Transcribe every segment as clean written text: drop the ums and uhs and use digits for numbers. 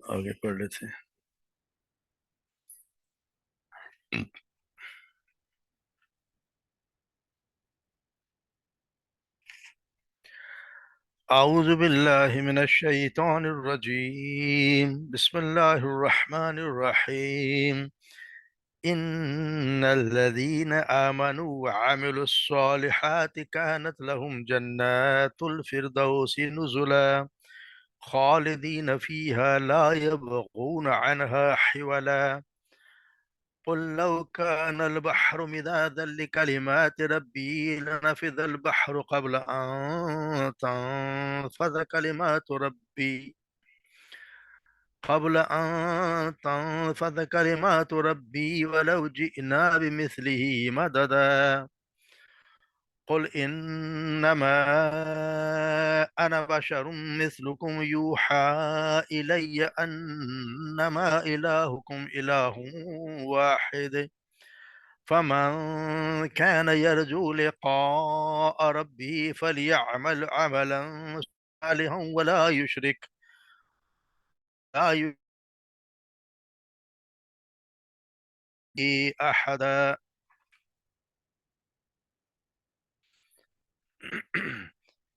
آگے پڑھ لیتے ہیں۔ اعوذ باللہ من الشیطان الرجیم، بسم اللہ الرحمن الرحیم۔ ان الذين آمنوا وعملوا الصالحات كانت لهم جنات الفردوس نزلا خالدين فيها لا يبغون عنها حولا قل لو كان البحر مدادا لكلمات ربي لنفذ البحر قبل أن تنفذ كلمات ربي ولو جئنا بمثله مددا قل إنما أنا بشر مثلكم يوحى إلي أنما إلهكم إله واحد فمن كان يرجو لقاء ربه فليعمل عملا صالحا لا يشرك أحدا۔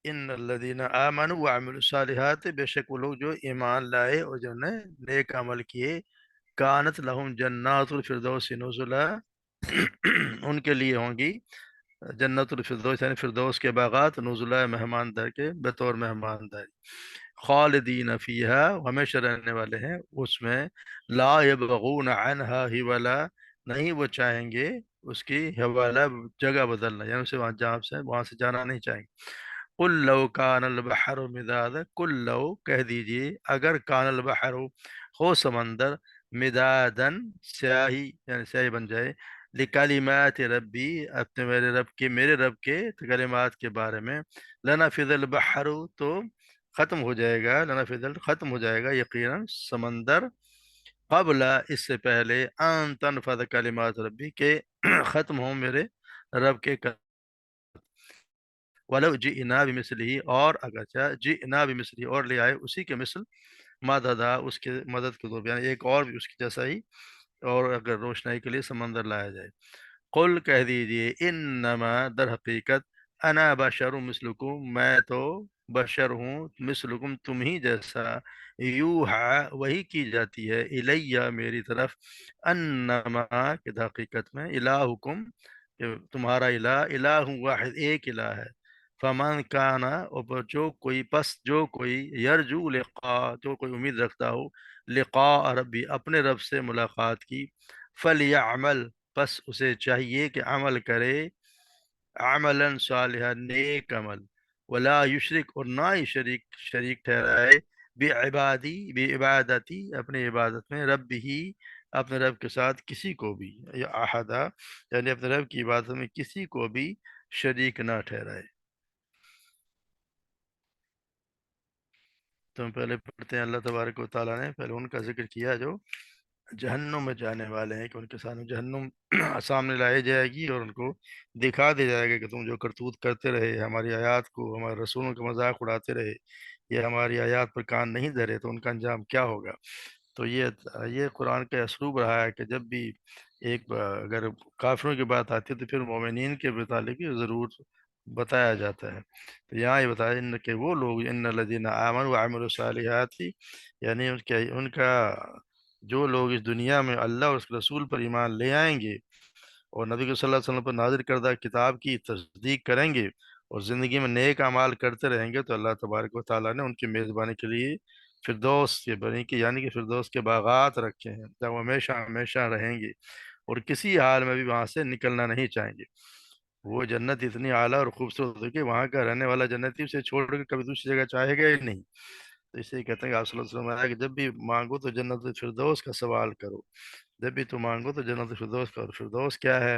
ان الذین آمنوا وعملوا الصالحات، بے شک وہ لوگ جو ایمان لائے اور جنہوں نے نیک عمل کیے، کانت لہم جنات الفردوس نزلا، ان کے لیے ہوں گی جنت الفردوس یعنی فردوس کے باغات، نزلہ مہمان در کے بطور مہمان داری، خالدین فیہا ہمیشہ رہنے والے ہیں اس میں، لا یبغون عنہا حولا نہیں وہ چاہیں گے اس کی حوالہ جگہ بدلنا، یعنی اسے وہاں سے جانا نہیں چاہیں گے۔ قل لو کان البحر مدادا، قل لو کہہ دیجئے اگر کان البحر ہو سمندر، مدادن سیاہی یعنی سیاہی بن جائے، لکلمات ربی اپنے میرے رب کے کلمات کے بارے میں، لنفذ البحر تو ختم ہو جائے گا، لنفذ ختم ہو جائے گا یقیناً سمندر، قبل اس سے پہلے ان تنفذ کلمات ربی کے ختم ہوں میرے رب کے ولو جئنا بمثلہ اور اگرچہ جئنا بمثلہ اور لے آئے اسی کے مثل، مددا اس کے مدد کے طور پہ یعنی ایک اور بھی اس کی جیسا ہی، اور اگر روشنائی کے لیے سمندر لایا جائے۔ قل کہہ دیجئے انما در حقیقت انا بشر مثلکم میں تو بشر ہوں مثلکم تم ہی جیسا، یوحا وہی کی جاتی ہے، الیہ میری طرف، انما کہ در حقیقت میں الہکم کہ تمہارا الہ الہ واحد ایک الہ ہے، فمن کانا اور جو کوئی یرجو لقاء جو کوئی امید رکھتا ہو لقاء ربی اپنے رب سے ملاقات کی، فلیعمل پس اسے چاہیے کہ عمل کرے، عملا صالحا نیک عمل، ولا یشرک اور نہ ہی شریک ٹھہرائے، بعبادتی اپنی عبادت میں، رب ہی اپنے رب کے ساتھ کسی کو بھی، یا احدا یعنی اپنے رب کی عبادت میں کسی کو بھی شریک نہ ٹھہرائے۔ تو ہم پہلے پڑھتے ہیں، اللہ تبارک و تعالیٰ نے پہلے ان کا ذکر کیا جو جہنم میں جانے والے ہیں، کہ ان کے سامنے جہنم سامنے لائی جائے گی اور ان کو دکھا دیا جائے گا کہ تم جو کرتوت کرتے رہے، ہماری آیات کو، ہمارے رسولوں کا مذاق اڑاتے رہے، یا ہماری آیات پر کان نہیں دھرے تو ان کا انجام کیا ہوگا۔ تو یہ قرآن کا اسلوب رہا ہے کہ جب بھی اگر کافروں کی بات آتی ہے تو پھر مومنین کے متعلق بھی ضرور بتایا جاتا ہے۔ تو یہاں یہ بتایا کہ وہ لوگ ان الذین آمنوا وعملوا الصالحات، یعنی ان کا جو لوگ اس دنیا میں اللہ اور اس کے رسول پر ایمان لے آئیں گے اور نبی صلی اللہ علیہ وسلم پر نازل کردہ کتاب کی تصدیق کریں گے اور زندگی میں نیک اعمال کرتے رہیں گے، تو اللہ تبارک و تعالیٰ نے ان کی میزبانی کے لیے فردوس کے بنی کے یعنی کہ فردوس کے باغات رکھے ہیں جہاں وہ ہمیشہ ہمیشہ رہیں گے اور کسی حال میں بھی وہاں سے نکلنا نہیں چاہیں گے۔ وہ جنت اتنی اعلیٰ اور خوبصورت ہے کہ وہاں کا رہنے والا جنتی اسے چھوڑ کے کبھی دوسری جگہ چاہے گا ہی نہیں۔ تو اسے کہتے ہیں کہ آپ صلی اللہ علیہ وسلم کہ جب بھی مانگو تو جنت الفردوس کا سوال کرو، جب بھی تو مانگو تو جنت الفردوس کا۔ اور فردوس کیا ہے؟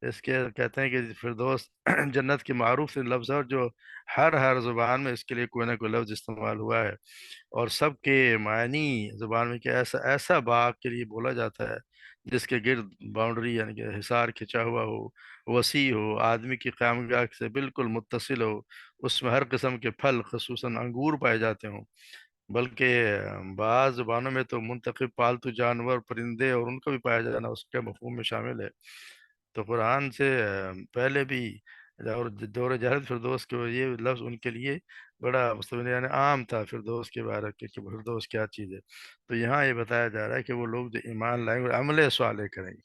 اس کے کہتے ہیں کہ فردوس جنت کے معروف سے لفظ ہے، اور جو ہر زبان میں اس کے لیے کوئی نہ کوئی لفظ استعمال ہوا ہے، اور سب کے معنی زبان میں کہ ایسا ایسا باغ کے لیے بولا جاتا ہے جس کے گرد باؤنڈری یعنی کہ حصار کھنچا ہوا ہو، وسیع ہو، آدمی کی قیامگاہ سے بالکل متصل ہو، اس میں ہر قسم کے پھل خصوصاً انگور پائے جاتے ہوں، बल्कि बाज़ ज़ुबानों में तो मुंतखब पालतू जानवर परिंदे और उनका भी पाया जाना उसके मफ़हूम में शामिल है। तो कुरान से पहले भी और दौर जहरत फिरदौस के ये लफ्ज़ उनके लिए बड़ा मुस्तमिल यानी आम था फिरदौस के बारे में कि फिरदौस क्या चीज़ है। तो यहाँ ये बताया जा रहा है कि वो लोग जो ईमान लाएंगे और अमल सालेह करेंगे।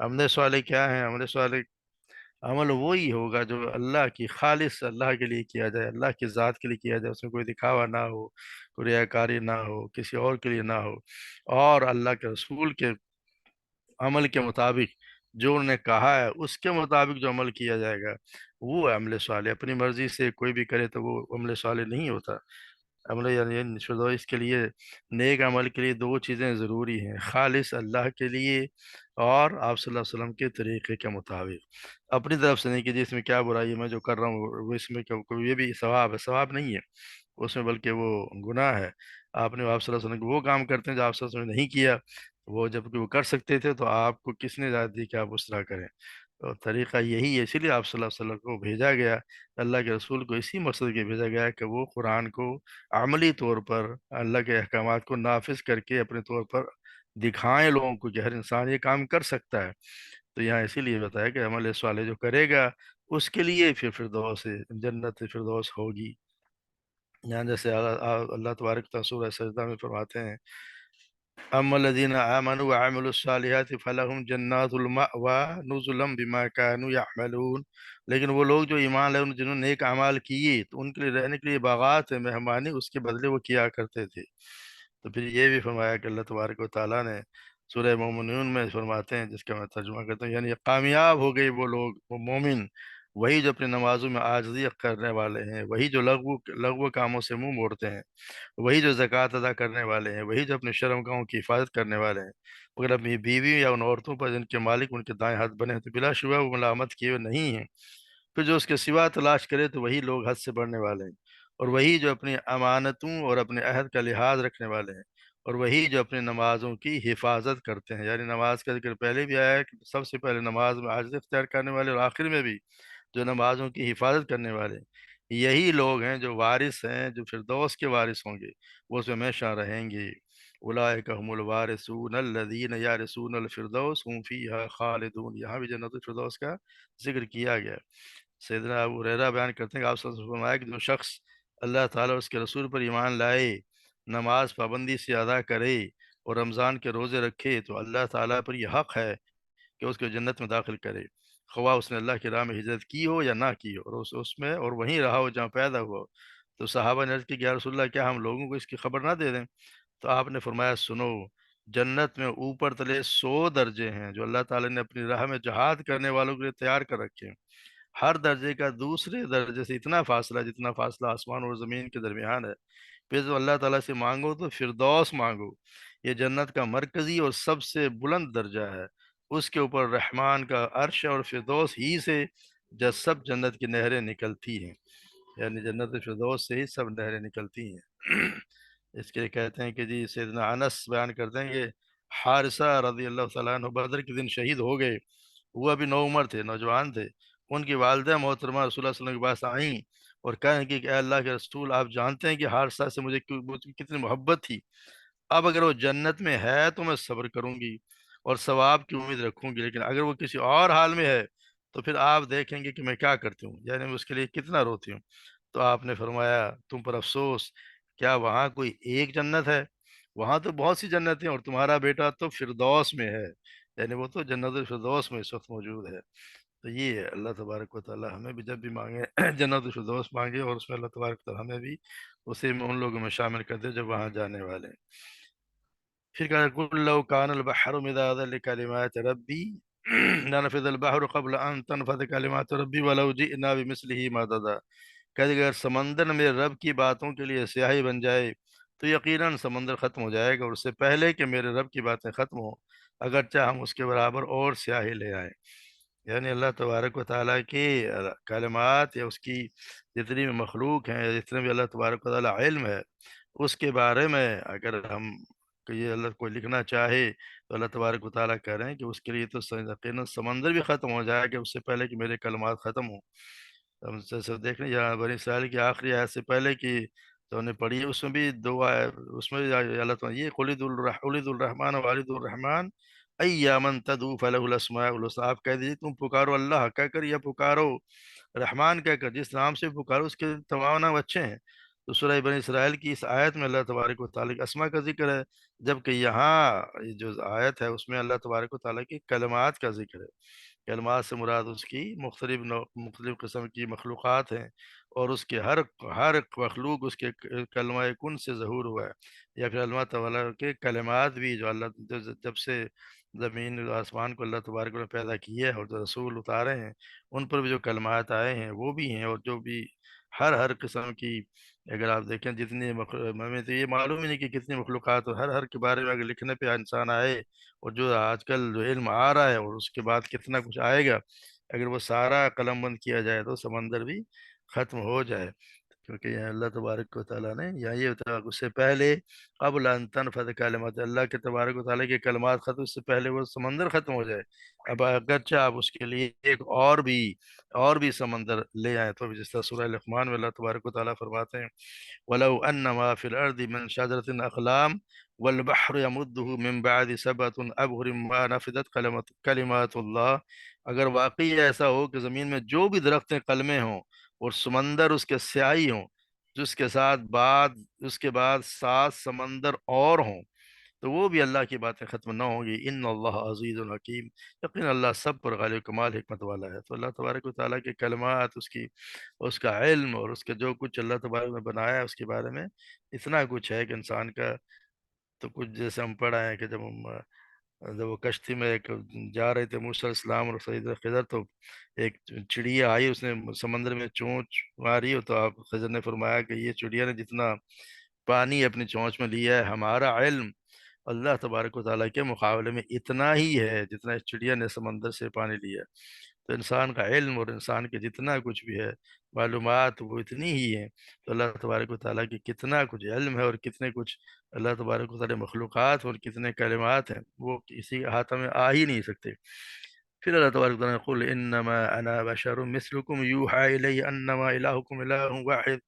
अमल सालेह क्या है? अमल सालेह अमल वो ही होगा जो अल्लाह की खालिस अल्लाह के लिए किया जाए, अल्लाह की ज़ात के लिए किया जाए, उसमें कोई दिखावा ना हो, कोई रियाकारी ना हो, किसी और के लिए ना हो, और अल्लाह के रसूल के अमल के मुताबिक जो उन्होंने कहा है उसके मुताबिक जो अमल किया जाएगा वो है अमल सालेह। अपनी मर्जी से कोई भी करे तो वो अमल सालेह नहीं होता। अमल यानी फिरदौस के लिए, नेक अमल के लिए दो चीज़ें ज़रूरी हैं, खालिस अल्लाह के लिए और आप सल्लल्लाहु अलैहि वसल्लम के तरीक़े के मुताबिक। अपनी तरफ से नहीं कि जी इसमें क्या बुराई है, मैं जो कर रहा हूँ वो इसमें क्या, कोई ये भी सवाब है, सवाब नहीं है उसमें, बल्कि वो गुनाह है। आपने आप सल्लल्लाहु अलैहि वसल्लम वो काम करते हैं जो आप सल्लल्लाहु अलैहि वसल्लम ने नहीं किया, वो जबकि वो कर सकते थे, तो आपको किसने इजाज़त दी कि आप उस तरह करें? तो तरीक़ा यही है, इसीलिए आप सल्लल्लाहु अलैहि वसल्लम को भेजा गया, अल्लाह के रसूल को इसी मकसद के लिए भेजा गया है कि वो कुरान को अमली तौर पर अल्लाह के अहकामात को नाफिज करके अपने तौर पर दिखाएं लोगों को कि हर इंसान ये काम कर सकता है। तो यहाँ इसीलिए बताया कि अमल साले जो करेगा उसके लिए फिर फिरदौस जन्नत फिरदौस होगी। यहाँ जैसे अल्लाह तबारक व तआला सूरह सजदा में फरमाते हैं, अम्मल्लज़ीना आमनू व अमिलुस्सालिहाति फलहुम जन्नातुल मअवा नुज़ुलम बिमा कानू यअमलून। लेकिन वो लोग जो ईमान लाए जिन्होंने नेक अमाल किए तो उनके लिए रहने के लिए बागात है, मेहमानी उसके बदले वो किया करते थे। तो फिर ये भी फरमाया कि अल्लाह तबारक व तआला ने सूरह मोमिनून में फरमाते हैं, जिसका मैं तर्जुमा करता हूँ, यानी कामयाब हो गए वो लोग, वो मोमिन वही जो अपनी नमाजों में आजिज़ी करने वाले हैं, वही जो लघु लघु कामों से मुंह मोड़ते हैं, वही जो ज़कात अदा करने वाले हैं, वही जो अपने शर्मगाहों की हिफाजत करने वाले हैं। मगर अपनी बीवी या उन औरतों पर जिनके मालिक उनके दाएं हाथ बने हैं तो बिलाशुबह वो मलामत किए हुए नहीं हैं। फिर जो उसके सिवा तलाश करे तो वही लोग हद से बढ़ने वाले हैं, और वही जो अपनी अमानतों और अपने अहद का लिहाज रखने वाले हैं, और वही जो अपनी नमाज़ों की हिफाजत करते हैं। यानी नमाज का जिक्र पहले भी आया है कि सबसे पहले नमाज में आजिज़ इख्तियार करने वाले और आखिर में भी जो नमाज़ों की हिफाजत करने वाले, यही लोग हैं जो वारिस हैं, जो फिरदौस के वारिस होंगे, वो उसमें हमेशा रहेंगे। उलाइका हुमुल वारिसून अल्लज़ीना यरिसूनल फिरदौस हुम फ़ीहा खालिदून। यहाँ भी जन्नतुल फिरदौस का जिक्र किया गया है। सैयदना अबू हुरैरा बयान करते हैं कि आप सल्लल्लाहु अलैहि वसल्लम ने फरमाया कि जो शख्स अल्लाह ताला और उसके रसूल पर ईमान लाए, नमाज पाबंदी से अदा करे और रमज़ान के रोज़े रखे, तो अल्लाह ताला पर यह हक़ है कि उसको जन्नत में दाखिल करे, ख्वाह उसने अल्लाह की राह में हिजरत की हो या ना की हो, और उसमें और वहीं रहा हो जहाँ पैदा हुआ हो। तो सहाबा ने अर्ज़ की कि या रसूलल्लाह, क्या हम लोगों को इसकी खबर ना दे दें? तो आपने फरमाया, सुनो, जन्नत में ऊपर तले 100 दर्जे हैं जो अल्लाह ताला ने अपनी राह में जहाद करने वालों के लिए तैयार कर रखे हैं। हर दर्जे का दूसरे दर्जे से इतना फासला जितना फासला आसमान और ज़मीन के दरमियान है। फिर तो अल्लाह ताला से मांगो तो फिरदौस मांगो, ये जन्नत का मरकजी और सबसे बुलंद दर्जा है। उसके ऊपर रहमान का अर्श है और फिरदौस ही से जब सब जन्नत की नहरें निकलती हैं, यानी जन्नत फिरदौस से ही सब नहरें निकलती हैं। इसके लिए कहते हैं कि जी सैयदना अनस बयान करते हैं कि हारिसा रज़ी अल्लाह तआला अन्हु बदर के दिन शहीद हो गए। वो अभी नौउम्र थे, नौजवान थे। उनकी वालिदा मोहतरमा रसूलुल्लाह सल्लल्लाहु अलैहि वसल्लम के पास आईं और कहने लगी कि "ऐ अल्लाह के रसूल, आप जानते हैं कि हारिसा से मुझे कितनी मोहब्बत थी। अब अगर वो जन्नत में है तो मैं सब्र करूंगी और सवाब की उम्मीद रखूंगी, लेकिन अगर वो किसी और हाल में है तो फिर आप देखेंगे कि मैं क्या करती हूँ, यानी मैं उसके लिए कितना रोती हूँ।" तो आपने फरमाया, तुम पर अफसोस, क्या वहाँ कोई एक जन्नत है? वहाँ तो बहुत सी जन्नतें हैं और तुम्हारा बेटा तो फिरदौस में है, यानी वो तो जन्नत फिरदौस में इस वक्त मौजूद है। तो ये है, अल्लाह तबारक व तआला हमें भी जब भी मांगे जन्नत फिरदौस मांगे और उसमें अल्लाह तबारक व तआला हमें भी उसी में उन लोगों में शामिल कर दे जब वहाँ जाने वाले हैं। फिर कहा, कुल लौ कानल बहरु मिदादन लिकलिमात रब्बी लनफिदल बहरु क़ब्ल अन तनफद कलिमात रब्बी वलौ जिअना बिमिस्लिही मददा। कहते अगर समंदर मेरे रब की बातों के लिए स्याही बन जाए तो यकीनन समंदर ख़त्म हो जाएगा, और उससे पहले कि मेरे रब की बातें ख़त्म हो, अगरचे हम उसके बराबर और स्याही ले आए। यानी अल्लाह तबारक व तआला की कलिमात या उसकी जितनी भी मखलूक हैं, जितने भी अल्लाह तबारक व तआला इल्म है, उसके बारे में अगर हम कि ये अल्लाह कोई लिखना चाहे तो अल्लाह तबारक व तआला कह रहे हैं कि उसके लिए तो यकीनन समंदर भी ख़त्म हो जाएगा उससे पहले कि मेरे कलमात ख़त्म हों। हम जैसे देख रहे हैं यहाँ बनी इसराइल की आखिरी आयत से पहले कि تو نے پڑھی ہے، اس میں بھی دعا ہے، اس میں بھی اللہ تعالیٰ یہ قُلِ ادعوا الرحمن والد الرحمن ایامن تدعو فلہ الاسماء الحسنی، آپ کہہ دیجیے تم پکارو اللہ کہہ کر یا پکارو رحمان کہہ کر، جس نام سے پکارو اس کے تمام نام اچھے ہیں۔ تو سورہ بنی اسرائیل کی اس آیت میں اللہ تبارک و تعالیٰ کے اسما کا ذکر ہے، جبکہ یہاں یہ جو آیت ہے اس میں اللہ تبارک و تعالیٰ کی کلمات کا ذکر ہے۔ کلمات سے مراد اس کی مختلف قسم کی مخلوقات ہیں، اور اس کے ہر مخلوق اس کے کلمہ کن سے ظہور ہوا ہے، یا پھر اللہ تعالیٰ کے کلمات بھی جو جب سے زمین و آسمان کو اللہ تبارک نے پیدا کیا ہے اور جو رسول اتارے ہیں ان پر بھی جو کلمات آئے ہیں وہ بھی ہیں، اور جو بھی ہر قسم کی، اگر آپ دیکھیں جتنی ہمیں تو یہ معلوم ہی نہیں کہ کتنی مخلوقات، اور ہر کے بارے میں اگر لکھنے پہ انسان آئے، اور جو آج کل جو علم آ رہا ہے اور اس کے بعد کتنا کچھ آئے گا، اگر وہ سارا قلم بند کیا جائے تو سمندر بھی ختم ہو جائے، کیونکہ یہ اللہ تبارک و تعالیٰ نے یا یہ ہوتا اس سے پہلے قبل ان تنفذ کلمات اللہ کے تبارک و تعالیٰ کے کلمات ختم اس سے پہلے وہ سمندر ختم ہو جائے، اب اگرچہ آپ اس کے لیے ایک اور بھی سمندر لے آئیں، تو جس طرح سورہ لقمان میں اللہ تبارک و تعالیٰ فرماتے ہیں وَلَوْ أَنَّ مَا فِي الْأَرْضِ مِنْ شَجَرَةٍ أَقْلَامٍ وَالْبَحْرُ يَمُدُّهُ مِنْ بَعْدِ سَبْعَةٍ أَبْحُرٍ مَا نَفِدَتْ كَلِمَاتُ اللَّهِ، اگر واقعی ایسا ہو کہ زمین میں جو بھی درختیں قلمیں ہوں اور سمندر اس کے سیاہی ہوں، جس کے ساتھ اس کے بعد 7 سمندر اور ہوں، تو وہ بھی اللہ کی باتیں ختم نہ ہوں گی۔ ان اللہ عزیز الحکیم، یقین اللہ سب پر غالب کمال حکمت والا ہے۔ تو اللہ تبارک و تعالیٰ کے کلمات، اس کا علم اور اس کا جو کچھ اللہ تبارک نے بنایا ہے اس کے بارے میں اتنا کچھ ہے کہ انسان کا تو کچھ، جیسے ہم پڑھا ہے کہ جب وہ کشتی میں جا رہے تھے موسیٰ علیہ السلام اور سیدنا خضر، تو ایک چڑیا آئی، اس نے سمندر میں چونچ ماری، تو آپ خضر نے فرمایا کہ یہ چڑیا نے جتنا پانی اپنی چونچ میں لیا ہے، ہمارا علم اللہ تبارک و تعالیٰ کے مقابلے میں اتنا ہی ہے جتنا اس چڑیا نے سمندر سے پانی لیا۔ تو انسان کا علم اور انسان کے جتنا کچھ بھی ہے معلومات وہ اتنی ہی ہیں، تو اللہ تبارک و تعالیٰ کی کتنا کچھ علم ہے اور کتنے کچھ اللہ تبارک و تعالیٰ مخلوقات اور کتنے کلمات ہیں وہ کسی کے ہاتھ میں آ ہی نہیں سکتے۔ پھر اللہ تبارک و تعالیٰ نے قل انما انا بشر مثلکم یوحی الی انما الہکم الہ واحد،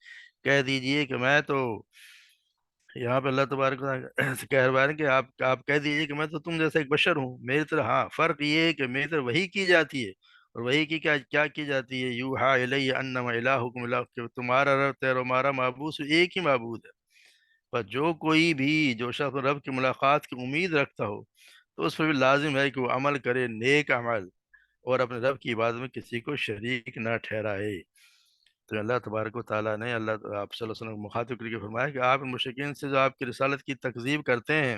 کہہ دیجئے کہ میں تو، یہاں پہ اللہ تبارک و تعالیٰ سے کہہ رہا ہے کہ آپ کہہ دیجئے کہ میں تو تم جیسا ایک بشر ہوں، میری طرح، ہاں فرق یہ ہے کہ میری طرح وحی کی جاتی ہے، اور وحی کی کیا کی جاتی ہے، یوحا الی انما الہکم الہ، کہ تمہارا رب تیرا ہمارا معبود ایک ہی معبود ہے۔ پر جو شخص رب کی ملاقات کی امید رکھتا ہو تو اس پر بھی لازم ہے کہ وہ عمل کرے، نیک عمل، اور اپنے رب کی عبادت میں کسی کو شریک نہ ٹھہرائے۔ تو اللہ تبارک و تعالیٰ نے آپ صلی اللہ علیہ وسلم کو مخاطب کر کے فرمایا کہ آپ ان مشرکین سے جو آپ کی رسالت کی تکذیب کرتے ہیں،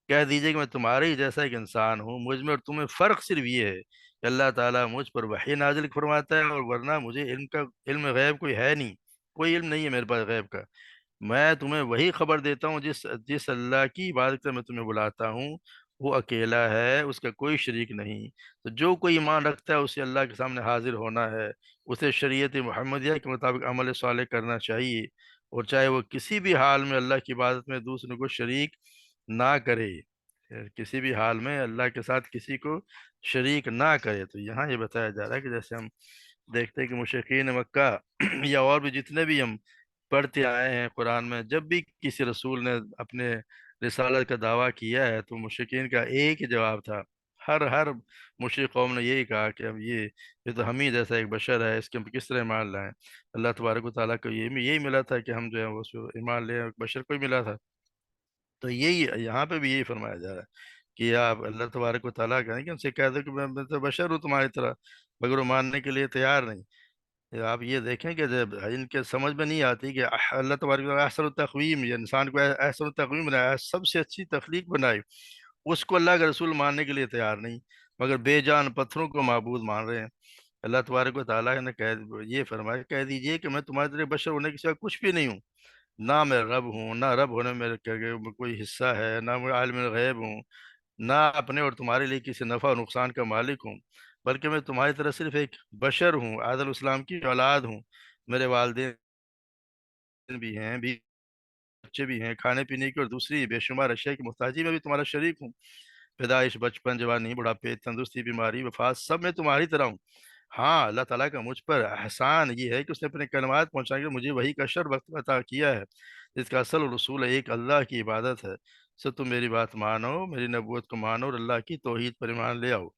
کہہ دیجئے کہ میں تمہارے ہی جیسا ایک انسان ہوں، مجھ میں اور تمہیں فرق صرف یہ ہے کہ اللہ تعالیٰ مجھ پر وحی نازل فرماتا ہے، اور ورنہ مجھے علم غیب کوئی ہے نہیں، کوئی علم نہیں ہے میرے پاس غیب کا۔ میں تمہیں وہی خبر دیتا ہوں، جس اللہ کی عبادت سے میں تمہیں بلاتا ہوں وہ اکیلا ہے، اس کا کوئی شریک نہیں۔ تو جو کوئی ایمان رکھتا ہے اسے اللہ کے سامنے حاضر ہونا ہے، اسے شریعت محمدیہ کے مطابق عمل صالح کرنا چاہیے، اور چاہے وہ کسی بھی حال میں اللہ کی عبادت میں دوسروں کو شریک نہ کرے، کسی بھی حال میں اللہ کے ساتھ کسی کو شریک نہ کرے۔ تو یہاں یہ بتایا جا رہا ہے کہ جیسے ہم دیکھتے ہیں کہ مشرکین مکہ یا اور بھی جتنے بھی ہم پڑھتے آئے ہیں قرآن میں، جب بھی کسی رسول نے اپنے رسالت کا دعویٰ کیا ہے تو مشرکین کا ایک ہی جواب تھا، ہر مشرک قوم نے یہی کہا کہ اب یہ تو ہم ہی جیسا ایک بشر ہے، اس کے ہم کس طرح ایمان لائیں۔ اللہ تبارک و تعالیٰ کو یہی ملا تھا کہ ہم جو ہے اس پہ ایمان لیں، ایک بشر کو ہی ملا تھا۔ تو یہی یہاں پہ بھی یہی فرمایا جا رہا ہے کہ آپ اللہ تبارک و تعالیٰ کہیں کہ ان سے کہہ دو کہ میں تو بشر ہوں تمہاری طرح، مگر وہ ماننے کے لیے تیار نہیں۔ آپ یہ دیکھیں کہ جب ان کے سمجھ میں نہیں آتی کہ اللہ تبارک و تعالیٰ احسن التقویم، یہ انسان کو احسن التقویم بنایا، سب سے اچھی تخلیق بنائی، اس کو اللہ کا رسول ماننے کے لیے تیار نہیں، مگر بے جان پتھروں کو معبود مان رہے ہیں۔ اللہ تبارک و تعالیٰ نے یہ فرمایا کہہ دیجئے کہ میں تمہاری طرح بشر ہونے کے سوا کچھ بھی نہیں ہوں، نہ میں رب ہوں، نہ رب ہونے میں کوئی حصہ ہے، نہ میں عالم الغیب ہوں، نہ اپنے اور تمہارے لیے کسی نفع و نقصان کا مالک ہوں، بلکہ میں تمہاری طرح صرف ایک بشر ہوں، آدم السلام کی اولاد ہوں۔ میرے والدین بھی ہیں، بچے بھی ہیں، کھانے پینے کی اور دوسری بے شمار اشیاء کی محتاجی میں بھی تمہارا شریک ہوں۔ پیدائش، بچپن، جوانی، بڑھاپے، تندرستی، بیماری، وفات، سب میں تمہاری طرح ہوں۔ हाँ, अल्लाह ताला का मुझ पर एहसान ये है कि उसने अपने कलमात पहुँचा के मुझे वही का अशर वक्त अता किया है, जिसका असल रसूल एक अल्लाह की इबादत है। सो तुम मेरी बात मानो, मेरी नबूवत को मानो और अल्लाह की तौहीद पर ईमान ले आओ।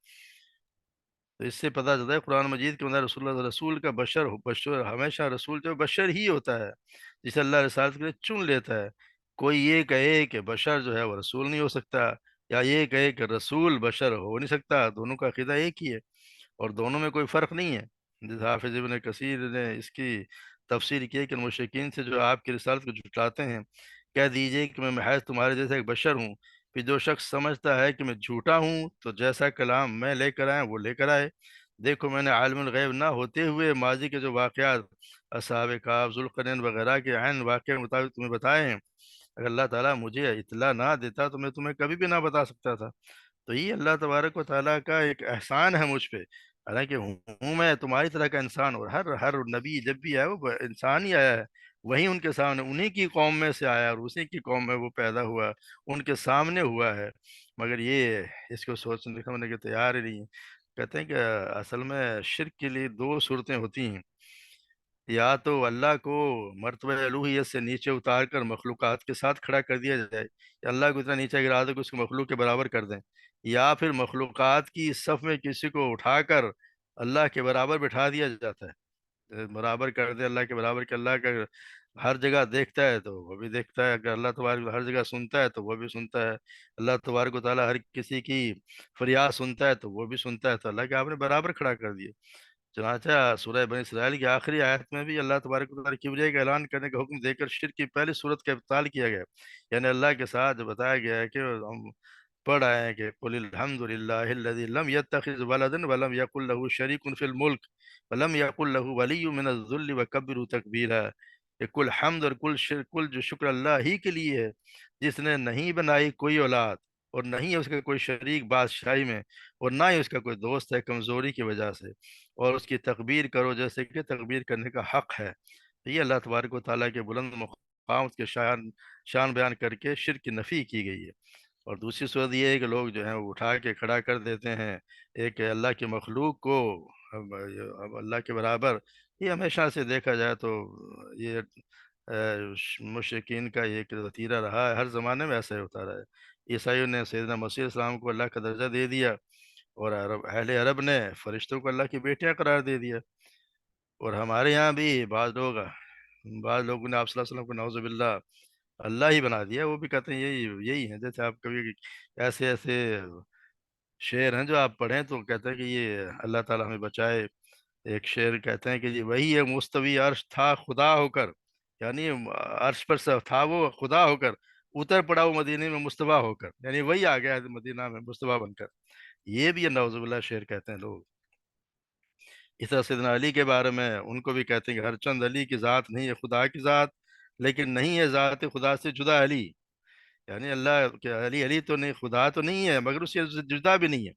तो इससे पता चलता है कुरान मजीद के अंदर रसूल रसूल का बशर हमेशा रसूल जो बशर ही होता है, जिसे अल्लाह रिसालत के लिए चुन लेता है। कोई ये कहे कि बशर जो है वो रसूल नहीं हो सकता, या ये कहे कि रसूल बशर हो नहीं सकता, दोनों का अकीदा एक ही है और दोनों में कोई फ़र्क नहीं है। जैसे हाफिज़ इब्न कसीर ने इसकी तफसीर की है कि मुशरिकीन से जो आपकी रिसालत को झुठलाते हैं, कह दीजिए कि मैं महज़ तुम्हारे जैसा एक बशर हूँ। फिर जो शख्स समझता है कि मैं झूठा हूँ, तो जैसा कलाम मैं लेकर आया वो लेकर आए। देखो मैंने आलिमुल गैब ना होते हुए माज़ी के जो वाक़यात असहाब कहफ, ज़ुल्क़रनैन वग़ैरह के ऐन वाक़ये के मुताबिक तुम्हें बताए हैं। अगर अल्लाह ताला मुझे इत्तला ना देता तो मैं तुम्हें कभी भी ना बता सकता था। तो ये अल्लाह तबारक व तआला का एक एहसान है मुझ पे। हालाँकि हूँ मैं तुम्हारी तरह का इंसान, और हर हर नबी जब भी आया वो इंसान ही आया है। वहीं उनके सामने उन्हीं की कौम में से आया और उसी की कौम में वो पैदा हुआ, उनके सामने हुआ है। मगर ये इसको सोचने समझने के तैयार ही नहीं है। कहते हैं कि असल में शिर्क के लिए 2 सूरतें होती हैं। या तो अल्लाह को मर्तबा उलूहियत से नीचे उतार कर मखलूक़ात के साथ खड़ा कर दिया जाए, या अल्लाह को इतना नीचा गिरा दो कि उसको मखलूक के बराबर कर दें, या फिर मखलूक़ात की सफ़ में किसी को उठाकर अल्लाह के बराबर बिठा दिया जाता है। बराबर कर दे अल्लाह के बराबर, कि अल्लाह का हर जगह देखता है तो वो भी देखता है, अगर अल्लाह तबारक हर जगह सुनता है तो वो भी सुनता है, अल्लाह तबारक व तआला हर किसी की फरियाद सुनता है तो वो भी सुनता है, तो अल्लाह के आपने बराबर खड़ा कर दिया। चुनांचे सूरह बनी इसराइल की आखिरी आयत में भी अल्लाह तबारक व तआला किब्रिया का ऐलान करने का हुक्म देकर शिर्क की पहली सूरत का इब्ताल किया गया। यानी अल्लाह के साथ जो बताया गया है कि हम पढ़ आए हैं कि कुलिल हम्दुलिल्लाहिल्लज़ी लम यत्तखिज़ वलदन व लम यकुल लहू शरीकुन फिल मुल्क व लम यकुल लहू वलिय्युम मिनज़-ज़ुल्ल व कब्बिरहू तकबीरा। ये कुल हम्द और कुल जो शुक्र अल्लाह ही के लिए है, जिसने नहीं बनाई कोई औलाद और नहीं है उसका कोई शरीक बादशाही में, और ना ही उसका कोई दोस्त है कमज़ोरी की वजह से, और उसकी तकबीर करो जैसे कि तकबीर करने का हक़ है। तो ये अल्लाह तबारक व तआला के बुलंद मक़ाम के शान शान बयान करके शिर्क की नफ़ी की गई है। और दूसरी सूरत ये है कि लोग जो हैं वो उठा के खड़ा कर देते हैं एक अल्लाह की मखलूक को अब अल्लाह के बराबर। ये हमेशा से देखा जाए तो ये मुशरिकीन का ये एक वतीरा रहा है, हर ज़माने में ऐसा ही होता रहा है। ईसाइयों ने सैयदना मसीह अलैहिस्सलाम को अल्लाह का दर्जा दे दिया, और अहले अरब ने फरिश्तों को अल्लाह की बेटियां करार दे दिया। और हमारे यहाँ भी बाज़ लोगों ने आप सल्लल्लाहु अलैहि वसल्लम को नाउज़ुबिल्लाह अल्लाह ही बना दिया। वो भी कहते हैं यही यही है। जैसे आप कभी ऐसे ऐसे शेर हैं जो आप पढ़ें तो कहते हैं कि ये अल्लाह ताला हमें बचाए। एक शेर कहते हैं कि ये वही है मुस्तवी अर्श था खुदा होकर, यानी अर्श पर था वो खुदा होकर, उतर पड़ा वो मदीने में मुस्तफा होकर, यानी वही आ गया है मदीना में मुस्तफा बनकर। ये भी नाउज़ुबिल्लाह शेर कहते हैं लोग। इस तरह सैयदना अली के बारे में उनको भी कहते हैं कि हरचंद अली की ज़ात नहीं है खुदा की ज़ात, लेकिन नहीं है ज़ात खुदा से जुदा अली। यानी अल्लाह के अली अली तो नहीं, खुदा तो नहीं है, मगर उससे जुदा भी नहीं है।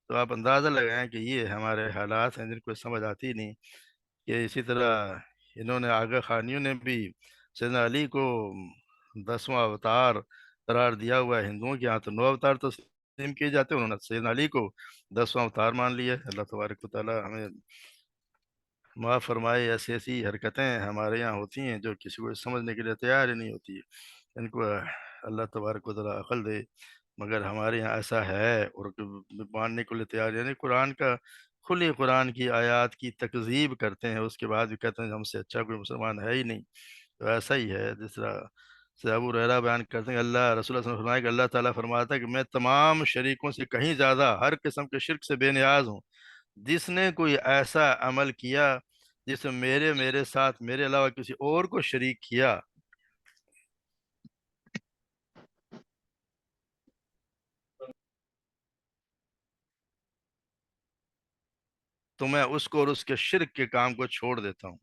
तो आप अंदाज़ा लगाएँ कि ये हमारे हालात हैं जिनको समझ आती नहीं। कि इसी तरह इन्होंने आगा खानियों ने भी सैयदना अली को 10वां अवतार करार दिया हुआ है। हिंदुओं के यहाँ तो 9 अवतार तस्लीम किए जाते हैं, उन्होंने सैयदना अली को 10वां अवतार मान लिया है। अल्लाह तबारक व तआला हमें माफ़ फरमाए। ऐसी-ऐसी हरकतें हमारे यहाँ होती हैं जो किसी को समझने के लिए तैयार ही नहीं होती है। इनको अल्लाह तबारक व तआला अक़ल दे, मगर हमारे यहाँ ऐसा है और मानने के लिए तैयार, यानी कुरान का खुली कुरान की आयत की तकज़ीब करते हैं, उसके बाद भी कहते हैं हमसे अच्छा कोई मुसलमान है ही नहीं। तो ऐसा ही है जिस तरह से अबू हुरैरा बयान करते हैं, अल्लाह रसूल सल्लल्लाहु अलैहि वसल्लम ने फरमाया कि अल्लाह ताला फरमाता है कि मैं तमाम शरीकों से कहीं ज़्यादा हर किस्म के शिर्क से बेनियाज़ हूँ। जिसने कोई ऐसा अमल किया जिसमें मेरे मेरे साथ मेरे अलावा किसी और को शरीक किया, तो मैं उसको और उसके शिर्क के काम को छोड़ देता हूँ।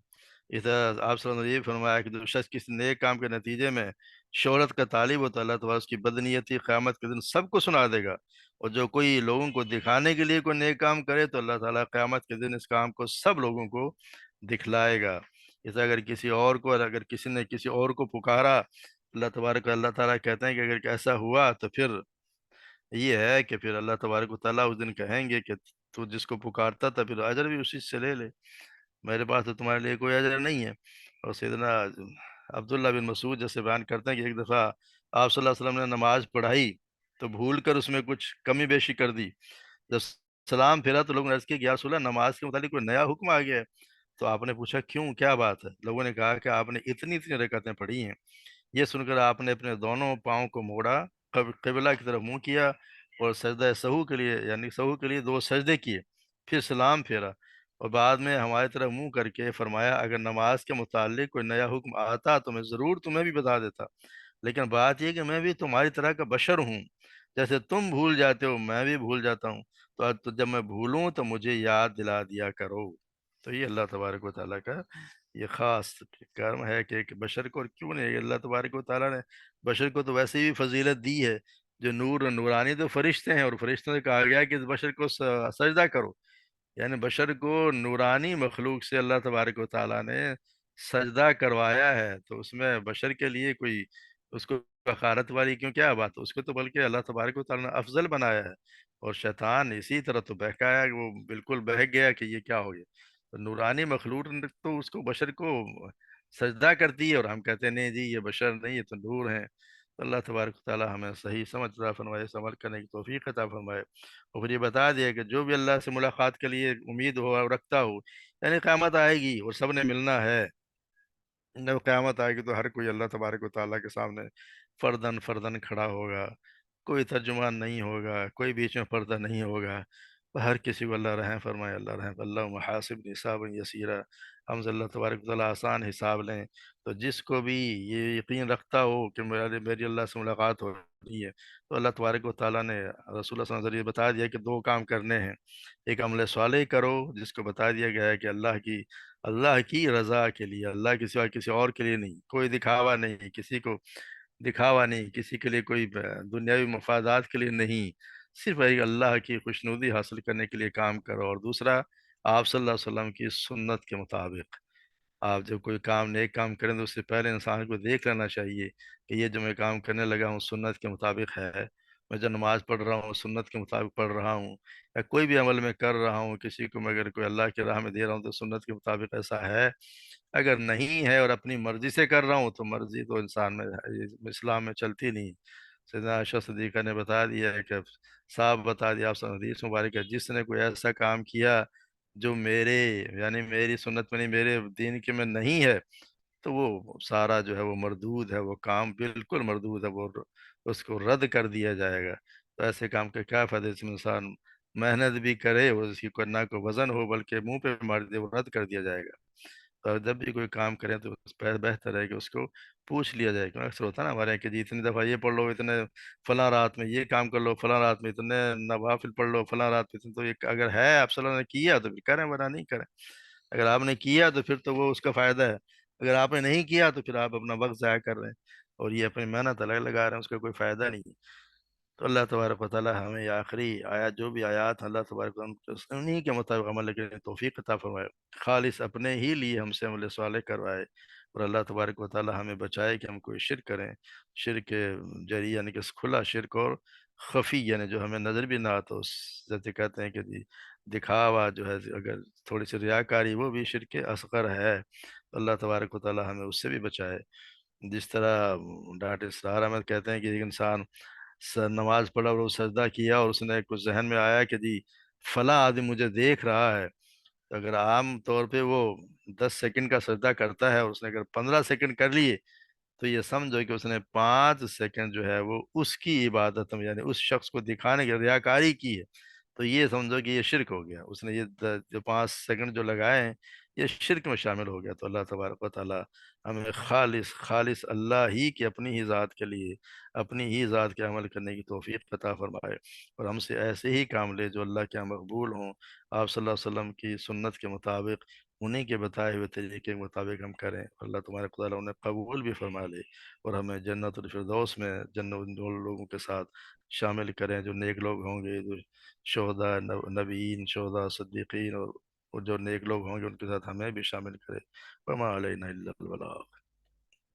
इस तरह आप सल्लल्लाहु अलैहि वसल्लम ने ये भी फरमाया कि जो शख्स किसी नेक काम के नतीजे में शोहरत का तालिब होता है, अल्लाह ताला उसकी बदनीयती क़यामत के दिन सबको सुना देगा। और जो कोई लोगों को दिखाने के लिए कोई नेक काम करे तो अल्लाह ताला क़यामत के दिन इस काम को सब लोगों को दिखलाएगा। जैसे अगर किसी ने किसी और को पुकारा, अल्लाह ताला कहते हैं कि अगर ऐसा हुआ तो फिर ये है कि फिर अल्लाह तबारक व तआला उस दिन कहेंगे कि तो जिसको पुकारता था फिर अजर भी उसी से ले ले, मेरे पास तो तुम्हारे लिए कोई अजर नहीं है। और सैयदना अब्दुल्ला बिन मसूद जैसे बयान करते हैं कि एक दफ़ा आप सल्लल्लाहु अलैहि वसल्लम ने नमाज पढ़ाई तो भूल कर उसमें कुछ कमी बेशी कर दी। जब सलाम फेरा तो लोगों ने अर्ज किया कि या रसूल अल्लाह, नमाज के मुतालिक कोई नया हुक्म आ गया है? तो आपने पूछा क्यों, क्या बात है? लोगों ने कहा कि आपने इतनी इतनी रकअतें पढ़ी हैं। ये सुनकर आपने अपने दोनों पाँव को मोड़ा, क़िबला की तरफ मुंह किया और सजदा सहू के लिए यानी सहू के लिए दो सजदे किए, फिर सलाम फेरा और बाद में हमारी तरफ मुंह करके फरमाया, अगर नमाज के मुतालिक कोई नया हुक्म आता तो मैं ज़रूर तुम्हें भी बता देता, लेकिन बात यह कि मैं भी तुम्हारी तरह का बशर हूँ, जैसे तुम भूल जाते हो मैं भी भूल जाता हूँ। तो जब मैं भूलूं तो मुझे याद दिला दिया करो। तो ये अल्लाह तबारक व तआला का ये ख़ास कर्म है कि एक बशर को, और क्यों नहीं, अल्लाह तबारक व तआला ने बशर को तो वैसे ही फजीलत दी है। जो नूरानी तो फरिश्ते हैं, और फरिश्तों से कहा गया है कि इस बशर को सजदा करो, यानी बशर को नूरानी मखलूक से अल्लाह तबारक व तआला ने सजदा करवाया है, तो उसमें बशर के लिए कोई उसको हकारत वाली क्यों, क्या बात है? उसको तो बल्कि अल्लाह तबारक व तआला ने अफजल बनाया है। और शैतान इसी तरह तो बहकाया कि वो बिल्कुल बहक गया कि ये क्या हो गया। तो नूरानी मखलूक ने तो उसको बशर को सजदा करती है, और हम कहते हैं नहीं जी ये बशर नहीं, ये तो नूर है। तो अल्लाह तबारक व तआला हमें सही समझ अता फरमाए, अमल करने की तौफीक अता फरमाए। और फिर ये बता दिया कि जो भी अल्लाह से मुलाकात के लिए उम्मीद हो और रखता हो, यानी क़यामत आएगी और सब ने मिलना है। जब क़यामत आएगी तो हर कोई अल्लाह तबारक व तआला के सामने फ़र्दन फ़र्दन खड़ा होगा, कोई तर्जुमान नहीं होगा, कोई बीच में पर्दा नहीं होगा। तो हर किसी को अल्लाह रहम फरमाए, अल्लाह रहम, अल्लाहुम्म हासिबनी हिसाबन यसीरा। हमसे अल्लाह तबारक व तआला आसान हिसाब लें। तो जिसको भी ये यकीन रखता हो कि मेरी मेरी अल्लाह से मुलाकात हो रही है, तो अल्लाह तबारक व तआला ने रसूलुल्लाह सल्लल्लाहु अलैहि वसल्लम के ज़रिए बता दिया कि 2 काम करने हैं। एक अमल सालेह करो, जिसको बता दिया गया है कि अल्लाह की रज़ा के लिए, अल्लाह के सिवा किसी और के लिए नहीं, कोई दिखावा नहीं, किसी को दिखावा नहीं, किसी के लिए कोई दुनियावी मफादात के लिए नहीं, सिर्फ़ एक अल्लाह की खुशनुदी हासिल करने के लिए काम करो। और दूसरा, आप सल्लल्लाहु अलैहि वसल्लम की सुन्नत के मुताबिक आप जब कोई काम नेक काम करें तो उससे पहले इंसान को देख लेना चाहिए कि ये जो मैं काम करने लगा हूँ सुन्नत के मुताबिक है। मैं जो नमाज़ पढ़ रहा हूँ सुन्नत के मुताबिक पढ़ रहा हूँ, या कोई भी अमल मैं कर रहा हूँ, किसी को मैं अगर कोई अल्लाह की राह में दे रहा हूँ तो सुन्नत के मुताबिक ऐसा है। अगर नहीं है और अपनी मर्ज़ी से कर रहा हूँ तो मर्ज़ी तो इंसान में इस्लाम में चलती नहीं। सैयदना आयशा सिद्दीक़ा ने बता दिया है कि साफ बता दिया, आप हदीस मुबारक है, जिसने कोई ऐसा काम किया जो मेरे यानी मेरी सुन्नत में नहीं, मेरे दीन के में नहीं है, तो वो सारा जो है वो मरदूद है, वो काम बिल्कुल मरदूद है, वो उसको रद्द कर दिया जाएगा। तो ऐसे काम का क्या फ़ायदा जिसमें इंसान मेहनत भी करे और उसकी कोई ना कोई वज़न हो, बल्कि मुँह पे मार दे, वो रद्द कर दिया जाएगा। तो जब भी कोई काम करें तो बेहतर है कि उसको पूछ लिया जाए, क्योंकि अक्सर होता है ना हमारे यहाँ कि जी इतनी दफ़ा ये पढ़ लो, इतने फलां रात में ये काम कर लो, फलां रात में इतने नवाफिल पढ़ लो, फलां रात में इतने, तो ये अगर है आप सल्लल्लाहु अलैहि वसल्लम ने किया तो फिर करें, वरना नहीं करें। अगर आपने किया तो फिर तो वो उसका फ़ायदा है, अगर आपने नहीं किया तो फिर आप अपना वक़्त ज़ाया कर रहे हैं और ये अपनी मेहनत अलग लगा रहे हैं, उसका कोई फ़ायदा नहीं है। तो अल्लाह तबारक व तआला हमें ये आखिरी आयत जो भी आयत अल्लाह तबारक व तआला उन्हीं के मुताबिक अमल करने की तौफीक अता फरमाए, खालिस अपने ही लिए हमसे अमल सालेह करवाए। और अल्लाह तबारक व तआला हमें बचाए कि हम कोई शिरक करें, शिरक के जरिए यानी कि खुला शिरक, और खफ़ी यानी जो हमें नज़र भी ना आता, उस जैसे कहते हैं कि जी दिखावा जो है, अगर थोड़ी सी रियाकारी, वो भी शिरक असगर है। तो अल्लाह तबारक व तआला हमें उससे भी बचाए। जिस तरह डॉक्टर इसरार अहमद कहते हैं कि एक इंसान नमाज पढ़ा और वो सजदा किया और उसने कुछ जहन में आया कि जी फला आदमी मुझे देख रहा है, तो अगर आम तौर पे वो 10 सेकंड का सजदा करता है और उसने अगर 15 सेकंड कर लिए, तो ये समझो कि उसने 5 सेकंड जो है वो उसकी इबादत में यानी उस शख्स को दिखाने की रियाकारी की है। तो ये समझो कि ये शिरक हो गया, उसने ये जो 5 सेकंड जो लगाए हैं ये शिरक में शामिल हो गया। तो अल्लाह तबारक व तआला हमें खालिस खालिस अल्लाह ही की अपनी ही ज़ात के लिए, अपनी ही ज़ात के अमल करने की तौफीक अता फरमाए, और हमसे ऐसे ही काम ले जो अल्लाह के यहाँ मकबूल हों। आप सल्लल्लाहु अलैहि वसल्लम की सुन्नत के मुताबिक, उन्हीं के बताए हुए तरीके के मुताबिक हम करें। अल्लाह तुम्हारे खुदा उन्हें कबूल भी फरमा ले, और हमें जन्नतुल फिरदौस में जन्नत उन लोगों के साथ शामिल करें जो नेक लोग होंगे, जो शोहदा नबीन शोहदा सिद्दीकीन और जो नेक लोग होंगे उनके साथ हमें भी शामिल करें। वमा अलैना इल्लल बलाग।